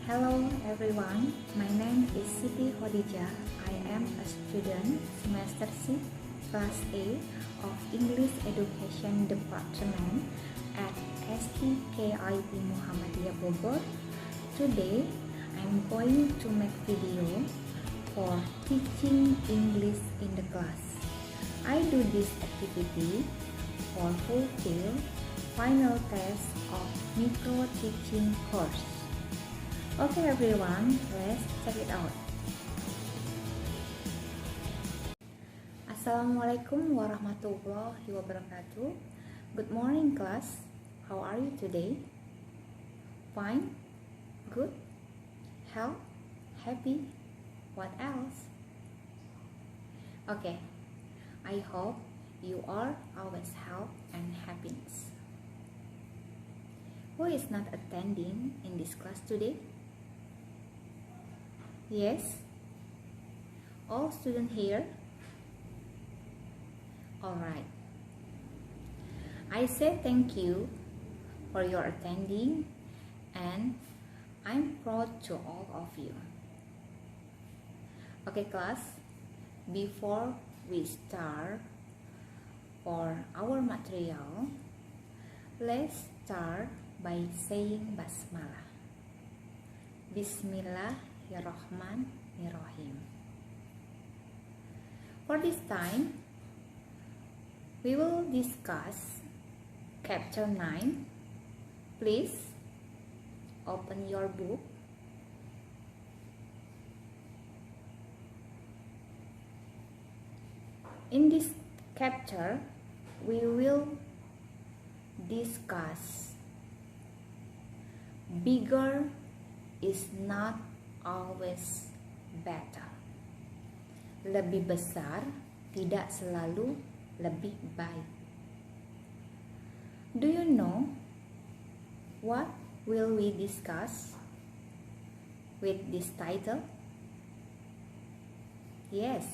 Hello everyone, my name is Siti Khadijah. I am a student semester 6 class A of English Education Department at STKIP Muhammadiyah Bogor. Today I'm going to make video for teaching English in the class. I do this activity for fulfill final test of micro teaching course. Okay everyone, let's check it out. Assalamualaikum warahmatullahi wabarakatuh. Good morning class. How are you today? Fine? Good? Health? Happy? What else? Okay, I hope you are always health and happiness. Who is not attending in this class today? Yes? All students here? Alright. I say thank you for your attending and I'm proud to all of you. Okay class, before we start for our material, let's start by saying Basmalah. Bismillahirrahmanirrahim. For this time, we will discuss chapter 9. Please open your book. In this chapter, we will discuss bigger is not always better. Lebih besar tidak selalu lebih baik. Do you know what will we discuss with this title? Yes,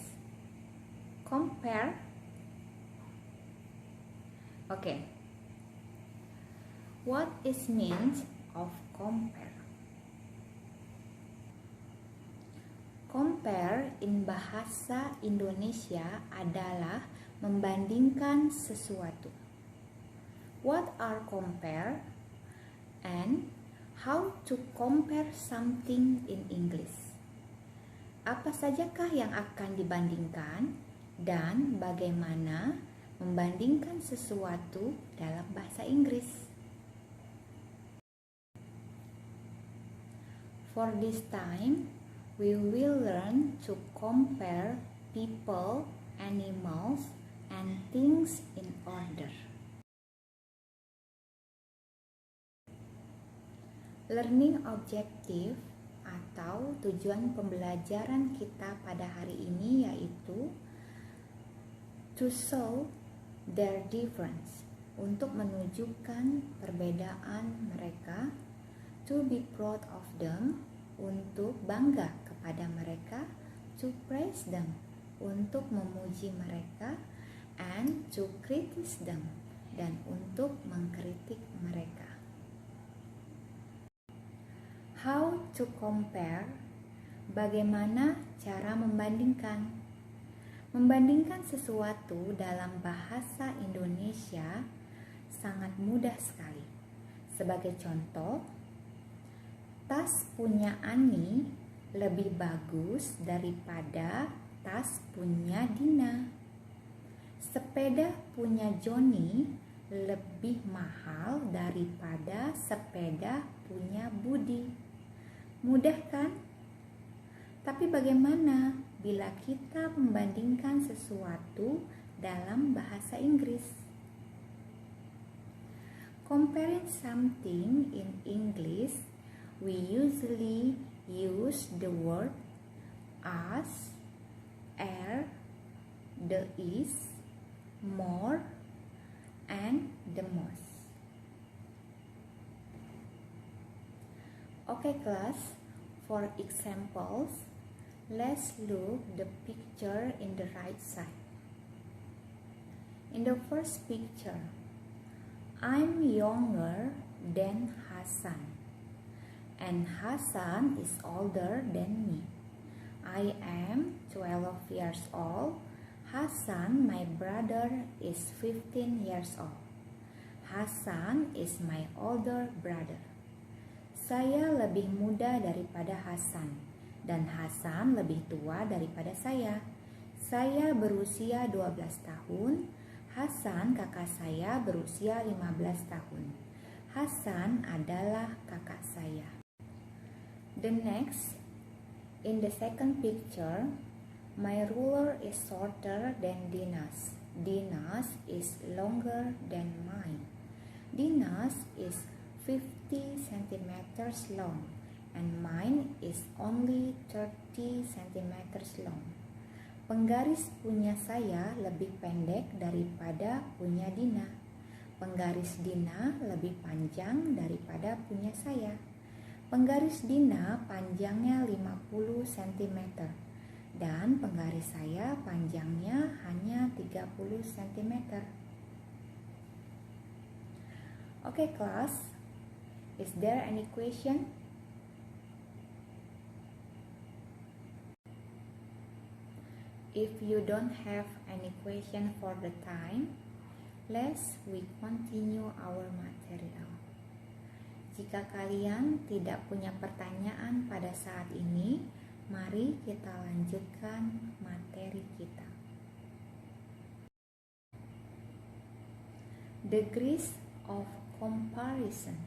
compare. Okay. What is means of compare? Compare in bahasa Indonesia adalah membandingkan sesuatu. What are compare and how to compare something in English? Apa sajakah yang akan dibandingkan dan bagaimana membandingkan sesuatu dalam bahasa Inggris? For this time, we will learn to compare people, animals, and things in order. Learning objective atau tujuan pembelajaran kita pada hari ini yaitu to show their difference, untuk menunjukkan perbedaan mereka, to be proud of them, untuk bangga kepada mereka, to praise them, untuk memuji mereka, and to criticize them, dan untuk mengkritik mereka. How to compare? Bagaimana cara membandingkan? Membandingkan sesuatu dalam bahasa Indonesia sangat mudah sekali. Sebagai contoh, tas punya Ani lebih bagus daripada tas punya Dina. Sepeda punya Joni lebih mahal daripada sepeda punya Budi. Mudah kan? Tapi bagaimana bila kita membandingkan sesuatu dalam bahasa Inggris? Comparing something in English, we usually use the word as, the is, more, and the most. Okay class, for examples, let's look the picture in the right side. In the first picture, I'm younger than Hasan. and Hasan is older than me. I am 12 years old. Hasan, my brother, is 15 years old. Hasan is my older brother. Saya lebih muda daripada Hasan, dan Hasan lebih tua daripada saya. Saya berusia 12 tahun. Hasan, kakak saya, berusia 15 tahun. Hasan adalah kakak saya. The next, in the second picture, my ruler is shorter than Dina's. Dina's is longer than mine. Dina's is 50 centimeters long and mine is only 30 centimeters long. Penggaris punya saya lebih pendek daripada punya Dina. Penggaris Dina lebih panjang daripada punya saya. Penggaris Dina panjangnya 50 cm dan penggaris saya panjangnya hanya 30 cm. Okay, class. Is there any question? If you don't have any question for the time, we continue our material. Jika kalian tidak punya pertanyaan pada saat ini, mari kita lanjutkan materi kita. Degrees of comparison.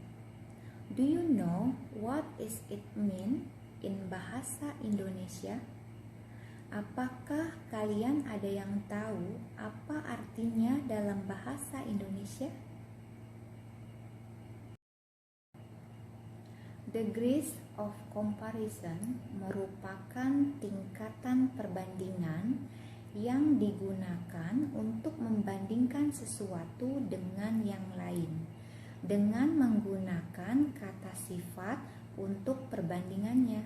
Do you know what is it mean in bahasa Indonesia? Apakah kalian ada yang tahu apa artinya dalam bahasa Indonesia? Degrees of comparison merupakan tingkatan perbandingan yang digunakan untuk membandingkan sesuatu dengan yang lain dengan menggunakan kata sifat untuk perbandingannya.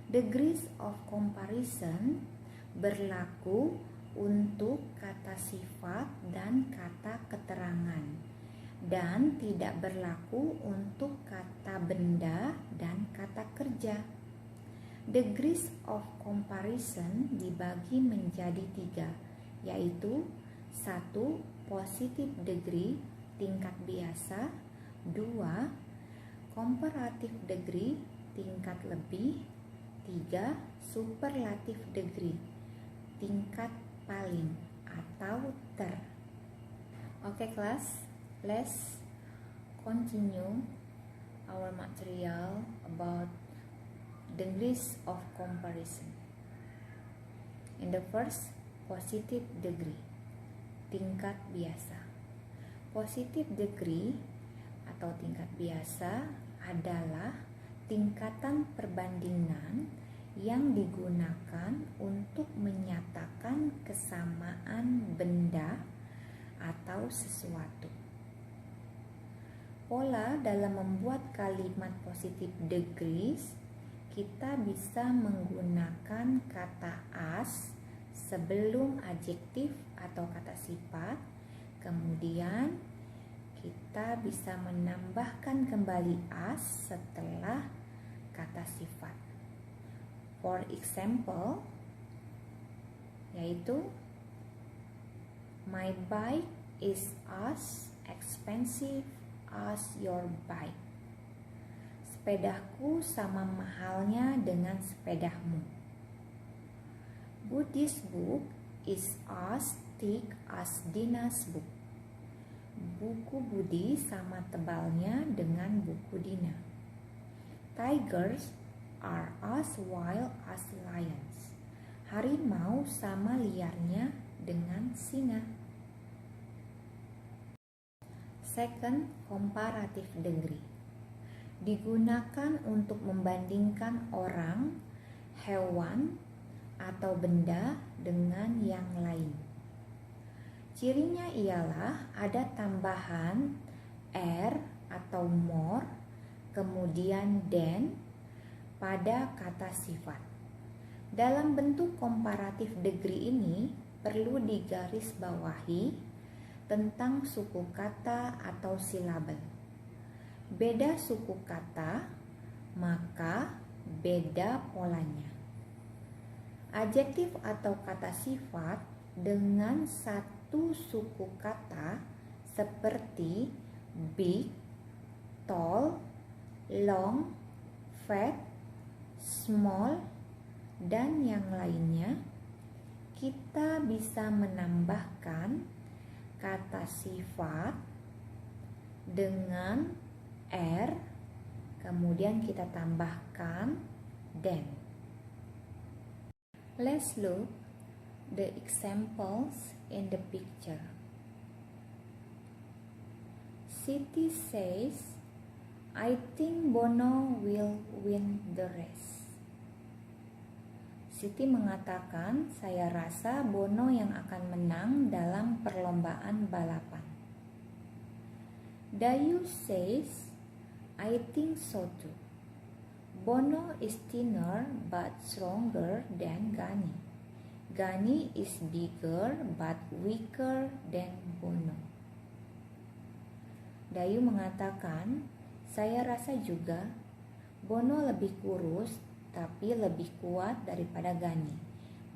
Degrees of comparison berlaku untuk kata sifat dan kata keterangan dan tidak berlaku untuk kata benda dan kata kerja. Degrees of comparison dibagi menjadi 3, yaitu 1. Positive degree tingkat biasa, 2. Comparative degree tingkat lebih, 3. Superlative degree tingkat paling atau ter. Okay, class, let's continue our material about degrees of comparison. In the first, positive degree tingkat biasa. Positive degree atau tingkat biasa adalah tingkatan perbandingan yang digunakan untuk menyatakan kesamaan benda atau sesuatu. Pola dalam membuat kalimat positive degrees, kita bisa menggunakan kata as sebelum adjektif atau kata sifat. Kemudian kita bisa menambahkan kembali as setelah kata sifat. For example, yaitu my bike is as expensive as your bike. Sepedaku sama mahalnya dengan sepedamu. Buddhist book is as thick as Dina's book. Buku Budi sama tebalnya dengan buku Dina. Tigers are as wild as lions. Harimau sama liarnya dengan singa. Second, comparative degree. Digunakan untuk membandingkan orang, hewan, atau benda dengan yang lain. Cirinya ialah ada tambahan er atau more, kemudian than pada kata sifat. Dalam bentuk comparative degree ini perlu digarisbawahi tentang suku kata atau silabel. Beda suku kata, maka beda polanya. Adjektif atau kata sifat dengan satu suku kata seperti big, tall, long, fat, small, dan yang lainnya, kita bisa menambahkan kata sifat dengan er, kemudian kita tambahkan then. Let's look the examples in the picture. Siti says, I think Bono will win the race. Siti mengatakan, saya rasa Bono yang akan menang dalam perlombaan balapan. Dayu says, I think so too. Bono is thinner but stronger than Gani. Gani is bigger but weaker than Bono. Dayu mengatakan, saya rasa juga Bono lebih kurus tapi lebih kuat daripada Gani.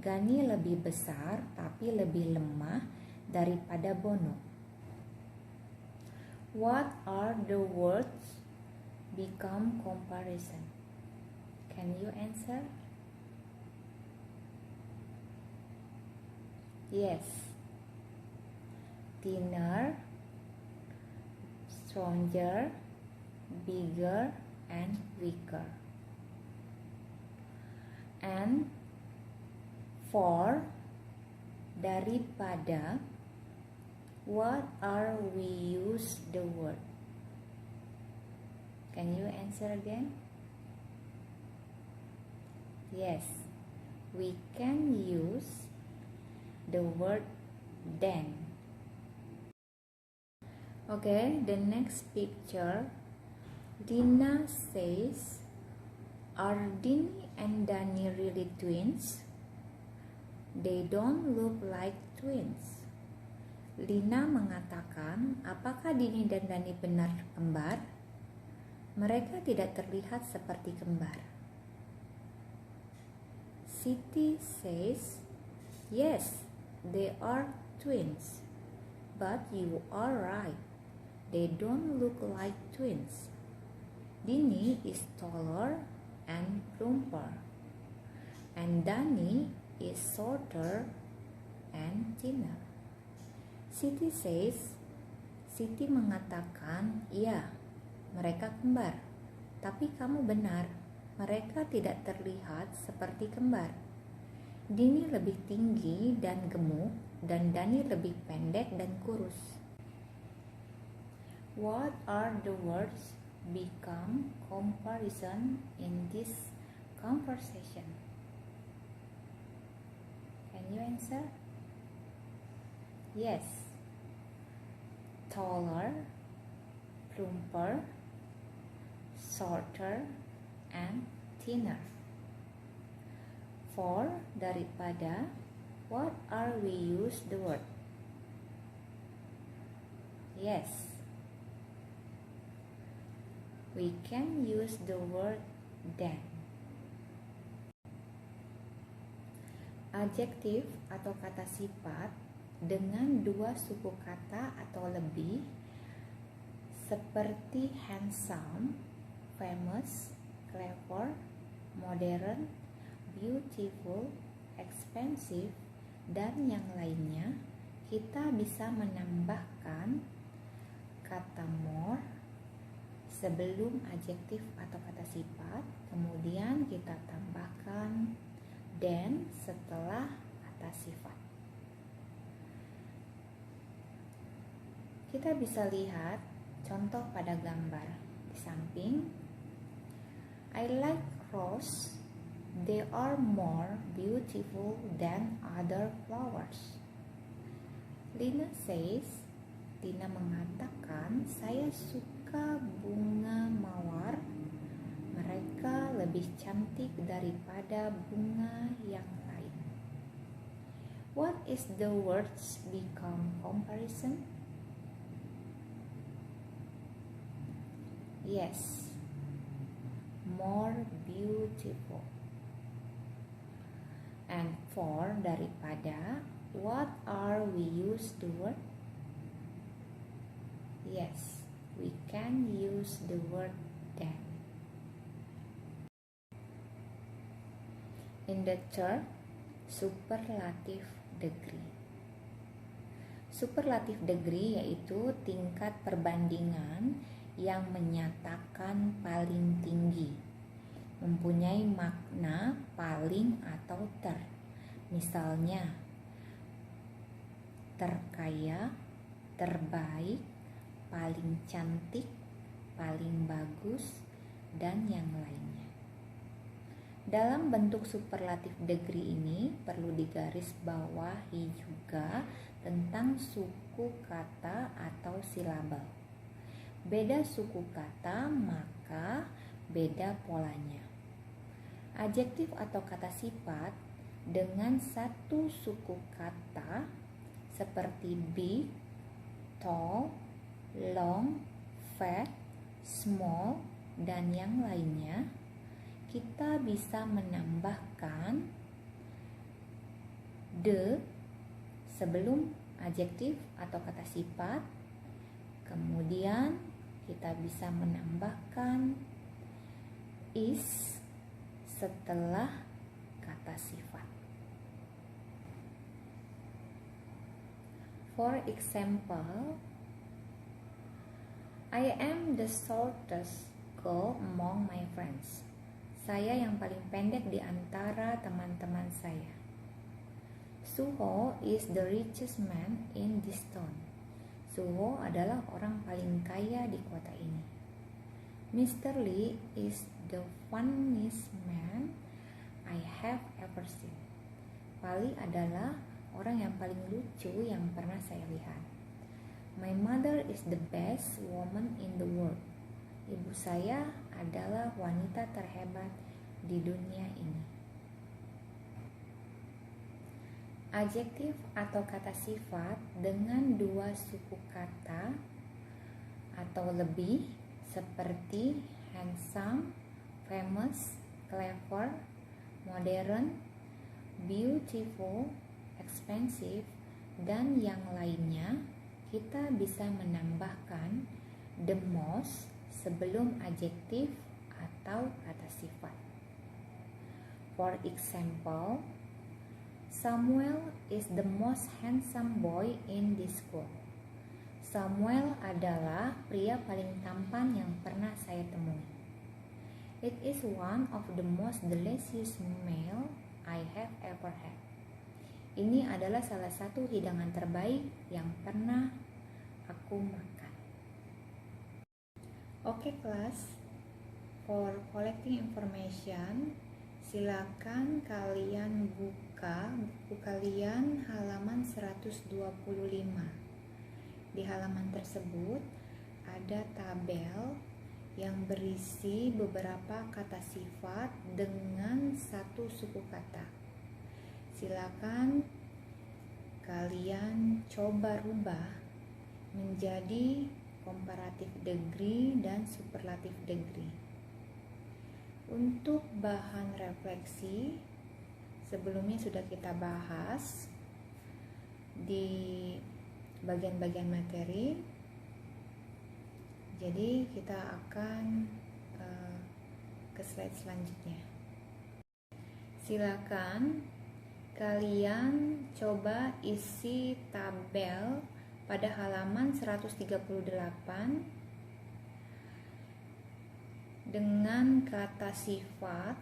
Gani lebih besar tapi lebih lemah daripada Bono. What are the words become comparison? Can you answer? Yes. Thinner, stronger, bigger, and weaker. And for, daripada, what are we use the word? Can you answer again? Yes, we can use the word then. Okay, the next picture. Dina says, are Dini and Dani really twins? They don't look like twins. Lina mengatakan, apakah Dini dan Dani benar kembar? Mereka tidak terlihat seperti kembar. Siti says, yes, they are twins. But you are right. They don't look like twins. Dini is taller and plumper. And Dani is shorter and thinner. Siti says, Siti mengatakan, iya, mereka kembar. Tapi kamu benar, mereka tidak terlihat seperti kembar. Dini lebih tinggi dan gemuk, dan Dani lebih pendek dan kurus. What are the words become comparison in this conversation? Can you answer? Yes. Taller, plumper, shorter, and thinner. For, daripada, what are we use the word? Yes, we can use the word than. Adjektif atau kata sifat dengan dua suku kata atau lebih seperti handsome, famous, clever, modern, beautiful, expensive, dan yang lainnya, kita bisa menambahkan kata more sebelum adjektif atau kata sifat, kemudian kita tambahkan than setelah kata sifat. Kita bisa lihat contoh pada gambar di samping. I like rose. They are more beautiful than other flowers. Lina says, Lina mengatakan, saya suka bunga mawar. Mereka lebih cantik daripada bunga yang lain. What is the words become comparison? Yes. more beautiful. And for daripada, what are we use the word? Yes, we can use the word than. In the third, superlative degree. Superlative degree yaitu tingkat perbandingan yang menyatakan paling tinggi, mempunyai makna paling atau ter. Misalnya, terkaya, terbaik, paling cantik, paling bagus, dan yang lainnya. Dalam bentuk superlatif degree ini perlu digarisbawahi juga tentang suku kata atau silabel. Beda suku kata maka beda polanya. Adjektif atau kata sifat dengan satu suku kata seperti big, tall, long, fat, small, dan yang lainnya, kita bisa menambahkan the sebelum adjektif atau kata sifat. Kemudian kita bisa menambahkan is setelah kata sifat. For example, I am the shortest girl among my friends. Saya yang paling pendek di antara teman-teman saya. Suho is the richest man in this town. Suho adalah orang paling kaya di kota ini. Mr. Lee is the funniest man I have ever seen. Pali adalah orang yang paling lucu yang pernah saya lihat. My mother is the best woman in the world. Ibu saya adalah wanita terhebat di dunia ini. Adjektif atau kata sifat dengan dua suku kata atau lebih seperti handsome, famous, clever, modern, beautiful, expensive, dan yang lainnya, kita bisa menambahkan the most sebelum adjektif atau kata sifat. For example, Samuel is the most handsome boy in this school. Samuel adalah pria paling tampan yang pernah saya temui. It is one of the most delicious meal I have ever had. Ini adalah salah satu hidangan terbaik yang pernah aku makan. Oke kelas, for collecting information, silakan kalian buka buku kalian halaman 125. Di halaman tersebut ada tabel yang berisi beberapa kata sifat dengan satu suku kata. Silakan kalian coba rubah menjadi comparative degree dan superlative degree. Untuk bahan refleksi, sebelumnya sudah kita bahas di bagian-bagian materi. Jadi kita akan ke slide selanjutnya. Silakan kalian coba isi tabel pada halaman 138 dengan kata sifat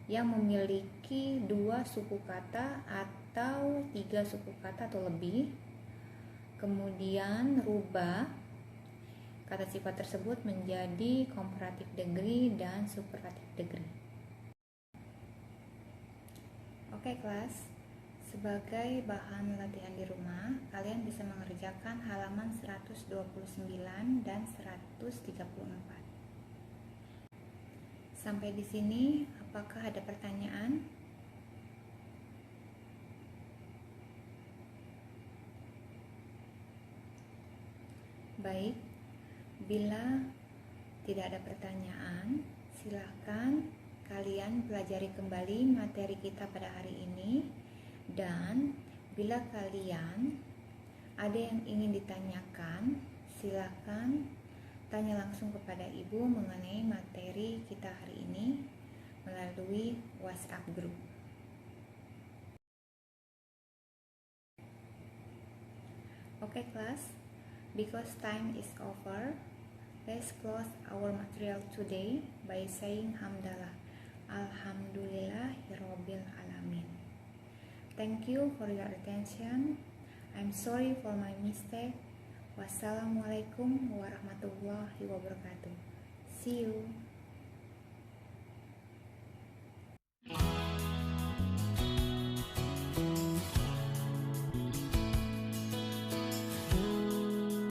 yang memiliki dua suku kata atau tiga suku kata atau lebih. Kemudian rubah kata sifat tersebut menjadi comparative degree dan superlative degree. Oke kelas, sebagai bahan latihan di rumah, kalian bisa mengerjakan halaman 129 dan 134. Sampai di sini, apakah ada pertanyaan? Baik, bila tidak ada pertanyaan, Silakan kalian pelajari kembali materi kita pada hari ini, dan bila kalian ada yang ingin ditanyakan, silakan tanya langsung kepada Ibu mengenai materi kita hari ini melalui WhatsApp group. Okay class, because time is over, let's close our material today by saying hamdalah. Alhamdulillahirabbil alamin. Thank you for your attention. I'm sorry for my mistake. Wassalamualaikum warahmatullahi wabarakatuh. See you.